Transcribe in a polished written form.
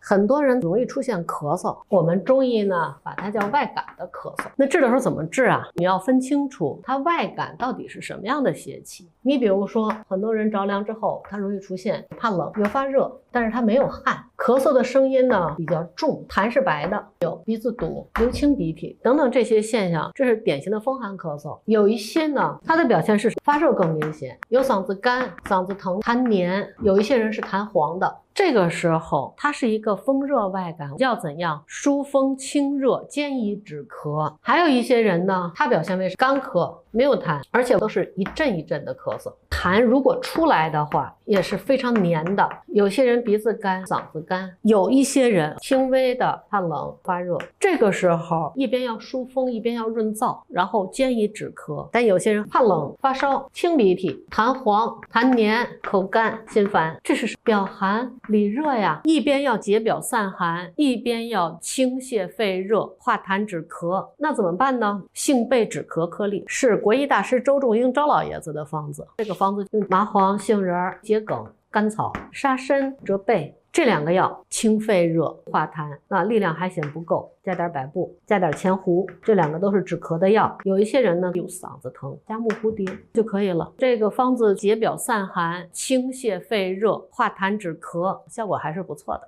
很多人容易出现咳嗽，我们中医呢把它叫外感的咳嗽。那治的时候怎么治啊？你要分清楚它外感到底是什么样的邪气。你比如说，很多人着凉之后，他容易出现怕冷又发热，但是他没有汗，咳嗽的声音呢比较重，痰是白的，有鼻子堵、流清鼻涕等等这些现象，这是典型的风寒咳嗽。有一些呢，它的表现是发热更明显，有嗓子干、嗓子疼、痰黏，有一些人是痰黄的。这个时候它是一个风热外感，要怎样疏风清热、兼宜止咳。还有一些人呢，他表现为干咳，没有痰，而且都是一阵一阵的咳嗽，痰如果出来的话也是非常黏的。有些人鼻子干、嗓子干，有一些人轻微的怕冷发热，这个时候一边要疏风，一边要润燥，然后兼宜止咳。但有些人怕冷、发烧、清鼻涕、痰黄、痰黏、口干、心烦，这是表寒里热呀，一边要解表散寒，一边要清泻肺热、化痰止咳。那怎么办呢？杏贝止咳颗粒是国医大师周仲英周老爷子的方子，这个方子用麻黄、杏仁、桔梗、甘草、沙参、浙贝这2个药清肺热化痰，那力量还嫌不够，加点百部，加点前胡，这2个都是止咳的药。有一些人呢有嗓子疼，加木蝴蝶就可以了。这个方子解表散寒、清泻肺热、化痰止咳，效果还是不错的。